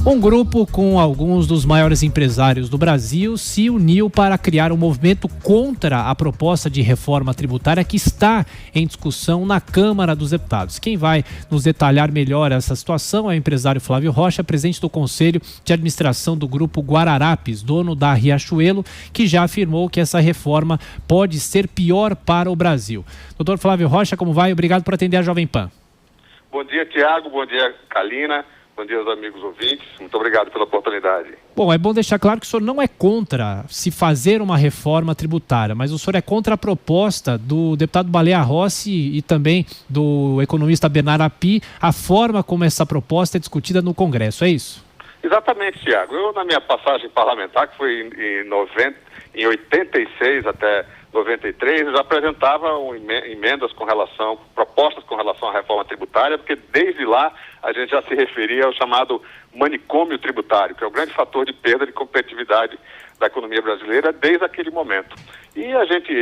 Um grupo com alguns dos maiores empresários do Brasil se uniu para criar um movimento contra a proposta de reforma tributária que está em discussão na Câmara dos Deputados. Quem vai nos detalhar melhor essa situação é o empresário Flávio Rocha, presidente do Conselho de Administração do Grupo Guararapes, dono da Riachuelo, que já afirmou que essa reforma pode ser pior para o Brasil. Doutor Flávio Rocha, como vai? Obrigado por atender a Jovem Pan. Bom dia, Tiago. Bom dia, Kalina. Bom dia aos amigos ouvintes. Muito obrigado pela oportunidade. Bom, é bom deixar claro que o senhor não é contra se fazer uma reforma tributária, mas o senhor é contra a proposta do deputado Baleia Rossi e também do economista Bernardo Api, a forma como essa proposta é discutida no Congresso, é isso? Exatamente, Tiago. Eu, na minha passagem parlamentar, que foi em 86 até 93, eu já apresentava emendas propostas com relação à reforma tributária, porque desde lá a gente já se referia ao chamado manicômio tributário, que é o grande fator de perda de competitividade da economia brasileira desde aquele momento. E a gente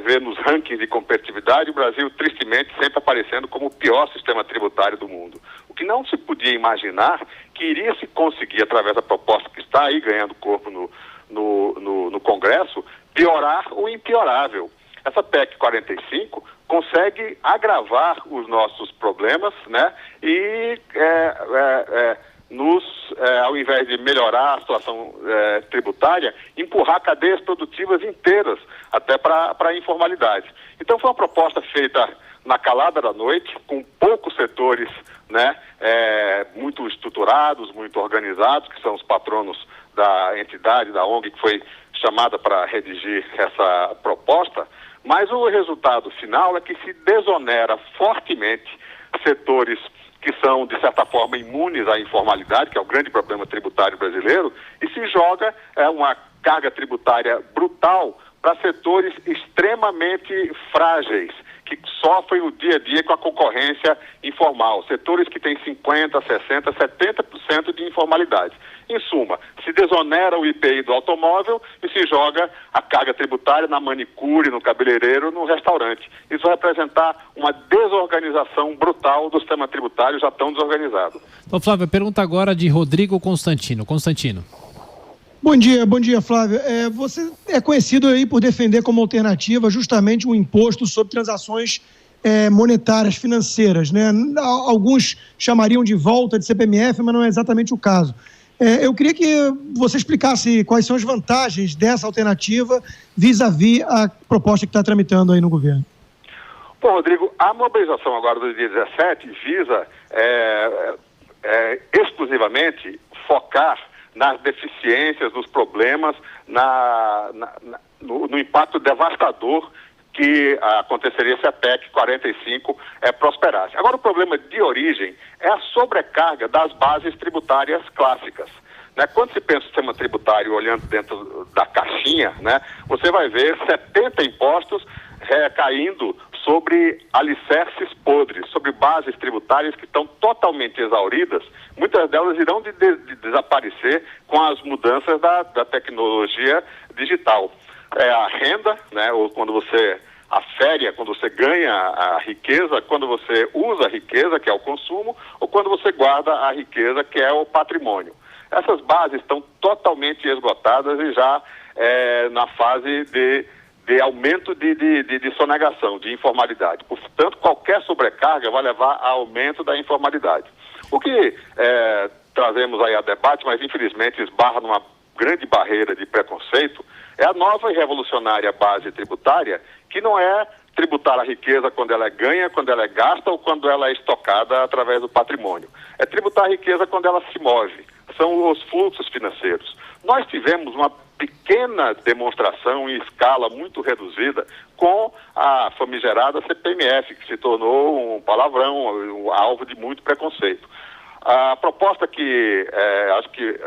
vê nos rankings de competitividade o Brasil, tristemente, sempre aparecendo como o pior sistema tributário do mundo. O que não se podia imaginar que iria se conseguir, através da proposta que está aí ganhando corpo no Congresso, piorar o impiorável. Essa PEC 45 consegue agravar os nossos problemas, né? E ao invés de melhorar a situação tributária, empurrar cadeias produtivas inteiras até para a informalidade. Então foi uma proposta feita na calada da noite, com poucos setores, né, muito estruturados, muito organizados, que são os patronos da entidade, da ONG, que foi chamada para redigir essa proposta, mas o resultado final é que se desonera fortemente setores que são, de certa forma, imunes à informalidade, que é o grande problema tributário brasileiro, e se joga uma carga tributária brutal para setores extremamente frágeis, que sofrem o dia a dia com a concorrência informal, setores que têm 50%, 60%, 70% de informalidade. Em suma, se desonera o IPI do automóvel e se joga a carga tributária na manicure, no cabeleireiro, no restaurante. Isso vai representar uma desorganização brutal do sistema tributário já tão desorganizado. Então, Flávio, pergunta agora de Rodrigo Constantino. Constantino. Bom dia, Flávio. Você é conhecido aí por defender como alternativa justamente um imposto sobre transações monetárias, financeiras, né? Alguns chamariam de volta de CPMF, mas não é exatamente o caso. Eu queria que você explicasse quais são as vantagens dessa alternativa vis-à-vis a proposta que está tramitando aí no governo. Bom, Rodrigo, a mobilização agora do dia 17 visa exclusivamente focar nas deficiências, nos problemas, no impacto devastador que aconteceria se a PEC 45 prosperasse. Agora, o problema de origem é a sobrecarga das bases tributárias clássicas. Né? Quando se pensa no sistema tributário olhando dentro da caixinha, né, você vai ver 70 impostos caindo sobre alicerces podres, sobre bases tributárias que estão totalmente exauridas. Muitas delas irão desaparecer com as mudanças da tecnologia digital. A renda, né, ou quando você afere, quando você ganha a riqueza, quando você usa a riqueza, que é o consumo, ou quando você guarda a riqueza, que é o patrimônio. Essas bases estão totalmente esgotadas e já na fase de aumento de sonegação, de informalidade. Portanto, qualquer sobrecarga vai levar a aumento da informalidade. O que trazemos aí a debate, mas infelizmente esbarra numa grande barreira de preconceito, é a nova e revolucionária base tributária, que não é tributar a riqueza quando ela é ganha, quando ela é gasta ou quando ela é estocada através do patrimônio. É tributar a riqueza quando ela se move. São os fluxos financeiros. Nós tivemos uma pequena demonstração em escala muito reduzida com a famigerada CPMF, que se tornou um palavrão, um alvo de muito preconceito. A proposta que, acho que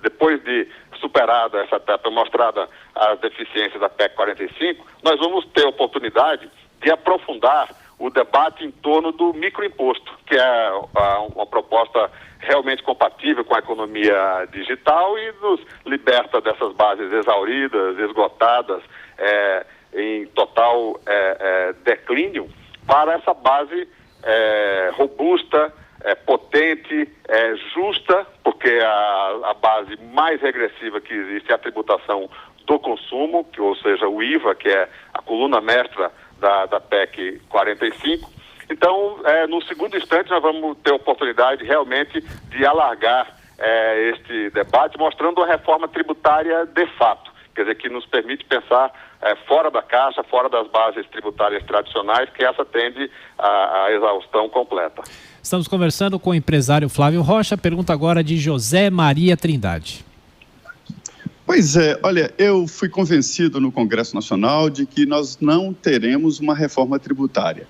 depois de superada essa etapa, mostrada as deficiências da PEC 45, nós vamos ter a oportunidade de aprofundar o debate em torno do microimposto, que é uma proposta realmente compatível com a economia digital e nos liberta dessas bases exauridas, esgotadas, em total declínio, para essa base robusta, potente, justa, porque a base mais regressiva que existe é a tributação do consumo, ou seja, o IVA, que é a coluna mestra da PEC 45. Então, no segundo instante, nós vamos ter a oportunidade realmente de alargar este debate, mostrando a reforma tributária de fato, quer dizer, que nos permite pensar fora da caixa, fora das bases tributárias tradicionais, que essa tende à exaustão completa. Estamos conversando com o empresário Flávio Rocha. Pergunta agora de José Maria Trindade. Pois é, olha, eu fui convencido no Congresso Nacional de que nós não teremos uma reforma tributária.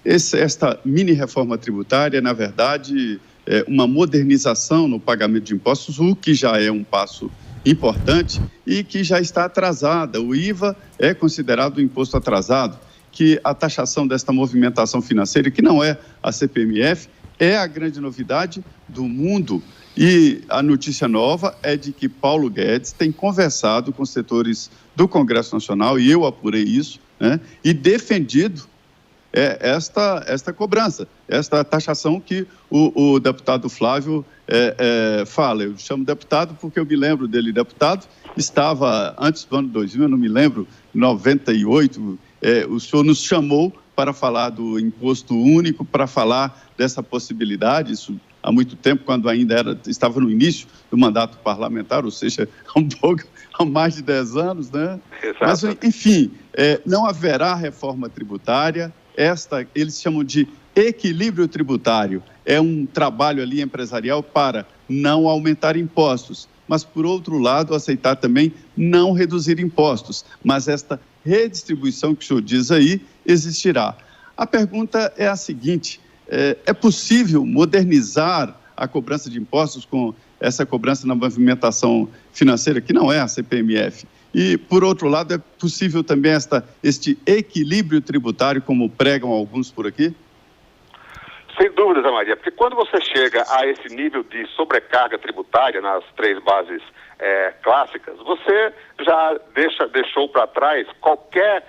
Esta mini-reforma tributária, na verdade, é uma modernização no pagamento de impostos, o que já é um passo importante e que já está atrasada. O IVA é considerado um imposto atrasado, que a taxação desta movimentação financeira, que não é a CPMF, é a grande novidade do mundo. E a notícia nova é de que Paulo Guedes tem conversado com os setores do Congresso Nacional, e eu apurei isso, né, e defendido esta cobrança, esta taxação que o deputado Flávio fala. Eu chamo deputado porque eu me lembro dele deputado, estava antes do ano 2000, eu não me lembro, 98, o senhor nos chamou para falar do imposto único, para falar dessa possibilidade, isso há muito tempo, quando ainda estava no início do mandato parlamentar, ou seja, há mais de 10 anos, né? Exato. Mas, enfim, não haverá reforma tributária. Eles chamam de equilíbrio tributário. É um trabalho ali empresarial para não aumentar impostos, mas, por outro lado, aceitar também não reduzir impostos. Mas esta redistribuição que o senhor diz aí existirá. A pergunta é a seguinte: é possível modernizar a cobrança de impostos com essa cobrança na movimentação financeira, que não é a CPMF? E, por outro lado, é possível também este equilíbrio tributário, como pregam alguns por aqui? Sem dúvida, Zé Maria, porque quando você chega a esse nível de sobrecarga tributária nas três bases clássicas, você já deixou para trás qualquer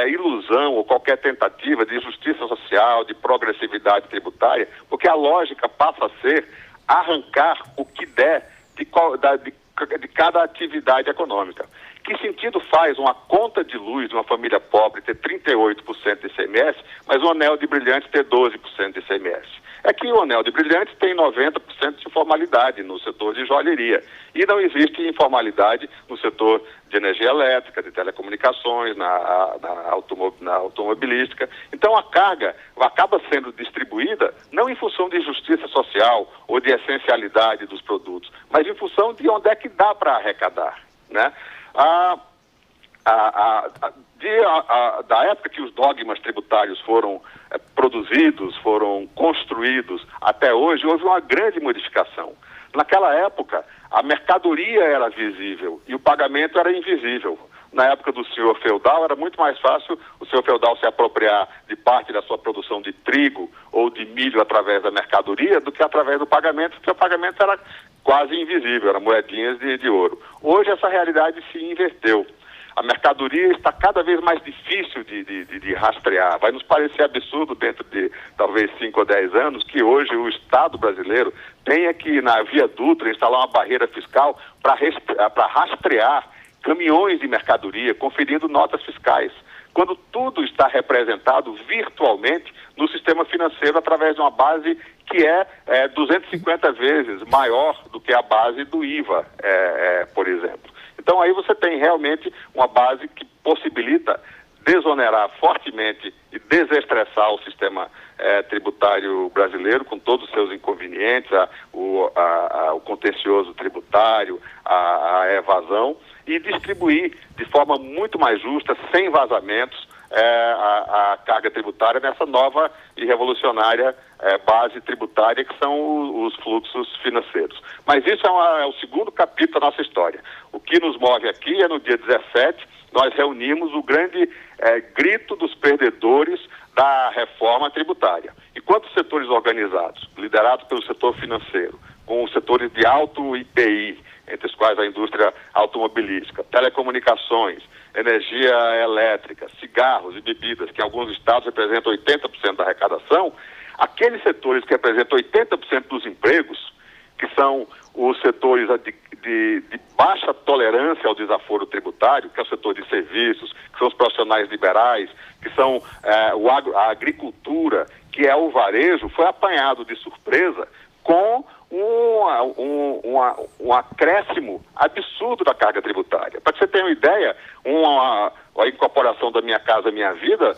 ilusão ou qualquer tentativa de justiça social, de progressividade tributária, porque a lógica passa a ser arrancar o que der de cada atividade econômica. Que sentido faz uma conta de luz de uma família pobre ter 38% de ICMS, mas um anel de brilhantes ter 12% de ICMS? É que o anel de brilhantes tem 90% de informalidade no setor de joalheria e não existe informalidade no setor de energia elétrica, de telecomunicações, na automobilística. Então a carga acaba sendo distribuída não em função de justiça social ou de essencialidade dos produtos, mas em função de onde é que dá para arrecadar, né? Da época que os dogmas tributários foram produzidos, foram construídos, até hoje, houve uma grande modificação. Naquela época, a mercadoria era visível e o pagamento era invisível. Na época do senhor feudal, era muito mais fácil o senhor feudal se apropriar de parte da sua produção de trigo ou de milho através da mercadoria do que através do pagamento, porque o pagamento era quase invisível, eram moedinhas de ouro. Hoje essa realidade se inverteu. A mercadoria está cada vez mais difícil de rastrear. Vai nos parecer absurdo dentro de talvez 5 ou 10 anos que hoje o Estado brasileiro tenha que, na Via Dutra, instalar uma barreira fiscal para rastrear caminhões de mercadoria, conferindo notas fiscais, quando tudo está representado virtualmente no sistema financeiro através de uma base que é 250 vezes maior do que a base do IVA, por exemplo. Então aí você tem realmente uma base que possibilita desonerar fortemente e desestressar o sistema tributário brasileiro, com todos os seus inconvenientes, o contencioso tributário, a evasão, e distribuir de forma muito mais justa, sem vazamentos, a carga tributária nessa nova e revolucionária base tributária que são os fluxos financeiros. Mas isso é o segundo capítulo da nossa história. O que nos move aqui é no dia 17, nós reunimos o grande grito dos perdedores da reforma tributária. Enquanto os setores organizados, liderados pelo setor financeiro, com os setores de alto IPI, entre os quais a indústria automobilística, telecomunicações, energia elétrica, cigarros e bebidas, que em alguns estados representam 80% da arrecadação, aqueles setores que representam 80% dos empregos, que são os setores de baixa tolerância ao desaforo tributário, que é o setor de serviços, que são os profissionais liberais, que são a agricultura, que é o varejo, foi apanhado de surpresa com um acréscimo absurdo da carga tributária. Para que você tenha uma ideia, a incorporação da Minha Casa Minha Vida,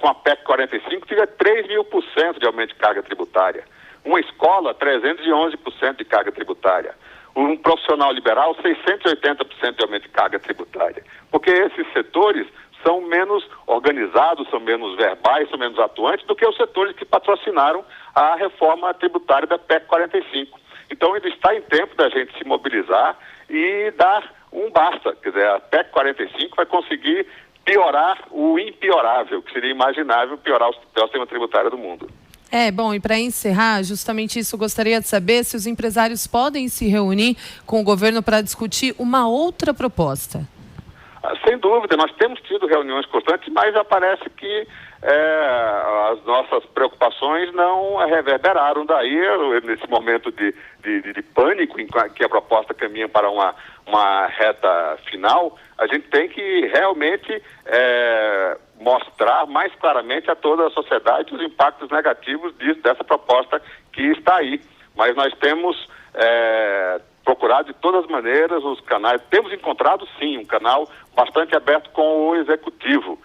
com a PEC 45, tive 3.000% de aumento de carga tributária. Uma escola, 311% de carga tributária. Um profissional liberal, 680% de aumento de carga tributária. Porque esses setores são menos organizados, são menos verbais, são menos atuantes do que os setores que patrocinaram a reforma tributária da PEC 45. Então, ainda está em tempo da gente se mobilizar e dar um basta. Quer dizer, a PEC 45 vai conseguir piorar o impiorável, que seria imaginável piorar o sistema tributário do mundo. Bom, e para encerrar, justamente isso, gostaria de saber se os empresários podem se reunir com o governo para discutir uma outra proposta. Sem dúvida, nós temos tido reuniões constantes, mas aparece que as nossas preocupações não reverberaram. Daí, nesse momento de pânico em que a proposta caminha para uma reta final, a gente tem que realmente mostrar mais claramente a toda a sociedade os impactos negativos dessa proposta que está aí. Mas nós temos procurado de todas as maneiras os canais. Temos encontrado, sim, um canal bastante aberto com o Executivo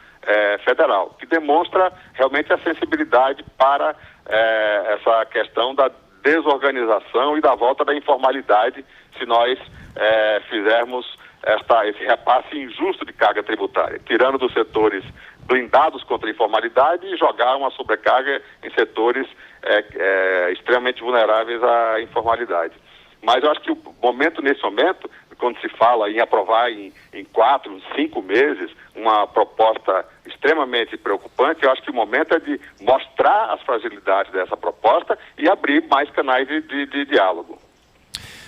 Federal, que demonstra realmente a sensibilidade para essa questão da desorganização e da volta da informalidade, se nós fizermos esse repasse injusto de carga tributária, tirando dos setores blindados contra a informalidade e jogar uma sobrecarga em setores extremamente vulneráveis à informalidade. Mas eu acho que nesse momento, quando se fala em aprovar em 4, 5 meses uma proposta extremamente preocupante, eu acho que o momento é de mostrar as fragilidades dessa proposta e abrir mais canais de diálogo.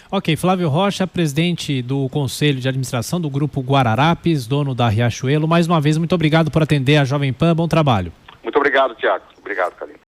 Ok, Flávio Rocha, presidente do Conselho de Administração do Grupo Guararapes, dono da Riachuelo. Mais uma vez, muito obrigado por atender a Jovem Pan. Bom trabalho. Muito obrigado, Tiago. Obrigado, Carlinhos.